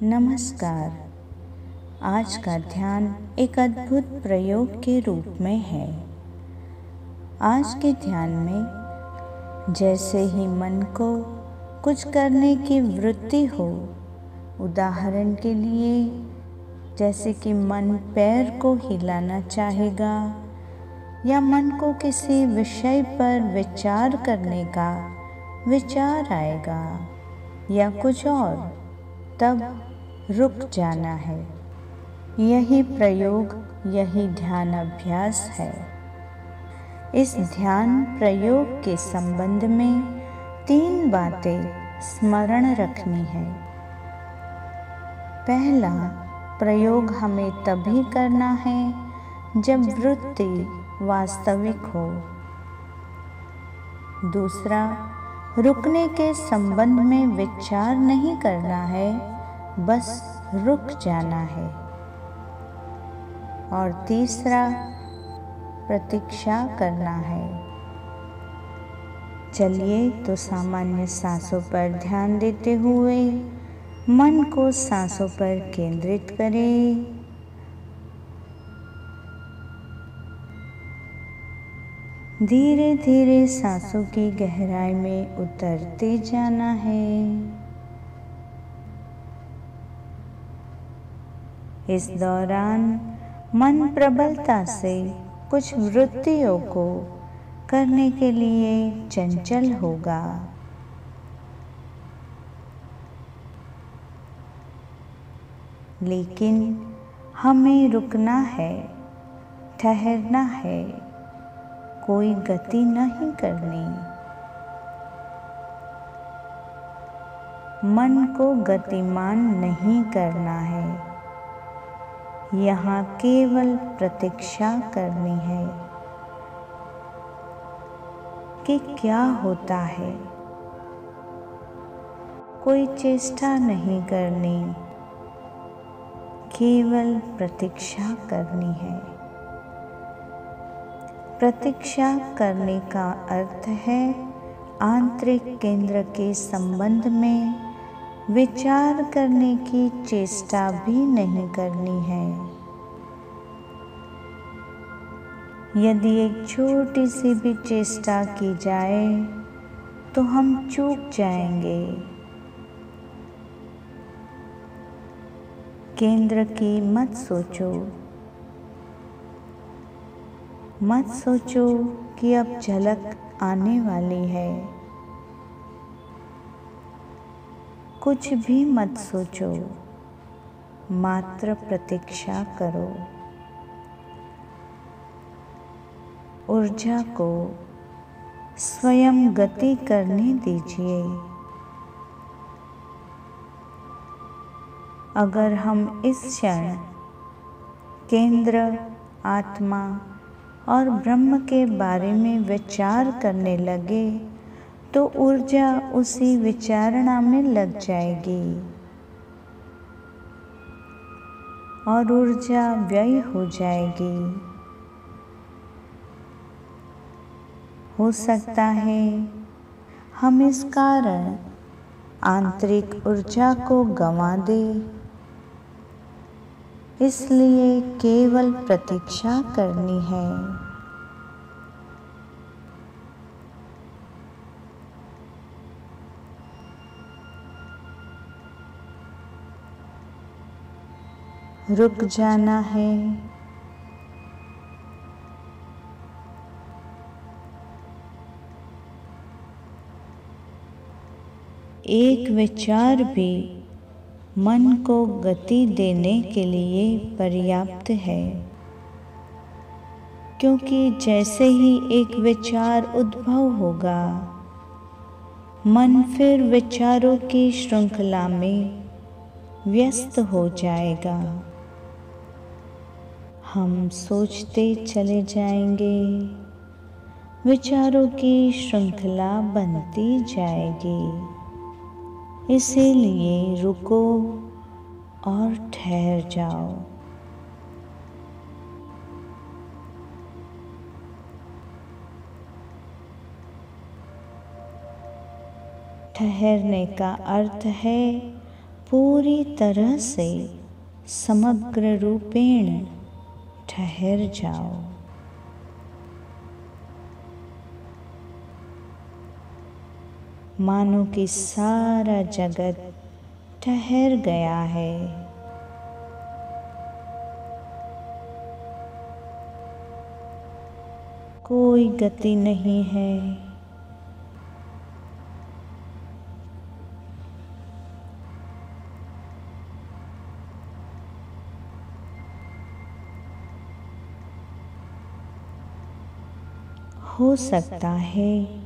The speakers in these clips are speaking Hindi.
नमस्कार। आज का ध्यान एक अद्भुत प्रयोग के रूप में है। आज के ध्यान में जैसे ही मन को कुछ करने की वृत्ति हो, उदाहरण के लिए जैसे कि मन पैर को हिलाना चाहेगा या मन को किसी विषय पर विचार करने का विचार आएगा या कुछ और, तब रुक जाना है। यही प्रयोग, यही ध्यान अभ्यास है। इस ध्यान प्रयोग के संबंध में 3 बातें स्मरण रखनी है। पहला, प्रयोग हमें तभी करना है जब वृत्ति वास्तविक हो। दूसरा, रुकने के संबंध में विचार नहीं करना है, बस रुक जाना है। और तीसरा, प्रतीक्षा करना है। चलिए तो सामान्य सांसों पर ध्यान देते हुए मन को सांसों पर केंद्रित करें। धीरे धीरे सांसों की गहराई में उतरते जाना है। इस दौरान मन प्रबलता से कुछ वृत्तियों को करने के लिए चंचल होगा। लेकिन हमें रुकना है, ठहरना है, कोई गति नहीं करनी। मन को गतिमान नहीं करना है, यहाँ केवल प्रतीक्षा करनी है कि क्या होता है। कोई चेष्टा नहीं करनी, केवल प्रतीक्षा करनी है। प्रतीक्षा करने का अर्थ है आंतरिक केंद्र के संबंध में विचार करने की चेष्टा भी नहीं करनी है। यदि एक छोटी सी भी चेष्टा की जाए तो हम चूक जाएंगे। केंद्र की मत सोचो, मत सोचो कि अब झलक आने वाली है। कुछ भी मत सोचो, मात्र प्रतीक्षा करो। ऊर्जा को स्वयं गति करने दीजिए। अगर हम इस क्षण केंद्र, आत्मा और ब्रह्म के बारे में विचार करने लगे तो ऊर्जा उसी विचारणा में लग जाएगी और ऊर्जा व्यय हो जाएगी। हो सकता है हम इस कारण आंतरिक ऊर्जा को गंवा दें, इसलिए केवल प्रतीक्षा करनी है। रुक जाना है। एक विचार भी मन को गति देने के लिए पर्याप्त है, क्योंकि जैसे ही एक विचार उद्भव होगा, मन फिर विचारों की श्रृंखला में व्यस्त हो जाएगा। हम सोचते चले जाएंगे, विचारों की श्रृंखला बनती जाएगी। इसीलिए रुको और ठहर जाओ। ठहरने का अर्थ है पूरी तरह से समग्र रूपेण ठहर जाओ। मानो कि सारा जगत ठहर गया है। कोई गति नहीं है। हो सकता है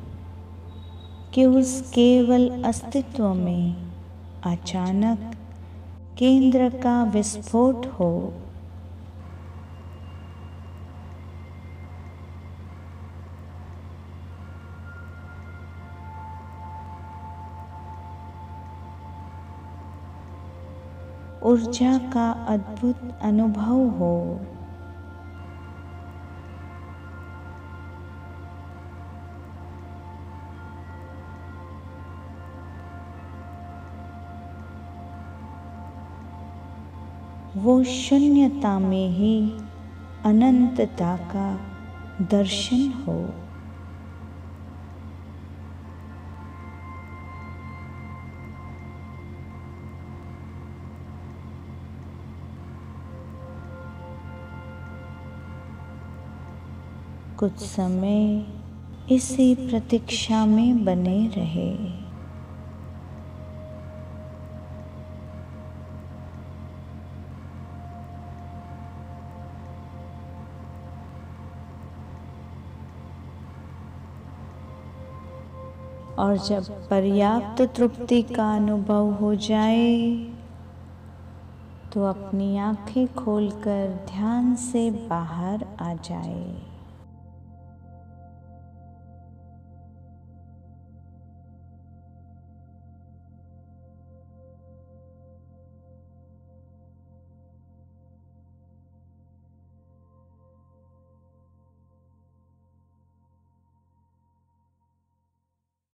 कि उस केवल अस्तित्व में अचानक केंद्र का विस्फोट हो। ऊर्जा का अद्भुत अनुभव हो। वो शून्यता में ही अनंतता का दर्शन हो। कुछ समय इसी प्रतीक्षा में बने रहे। और जब पर्याप्त तृप्ति का अनुभव हो जाए तो अपनी आंखें खोलकर ध्यान से बाहर आ जाए।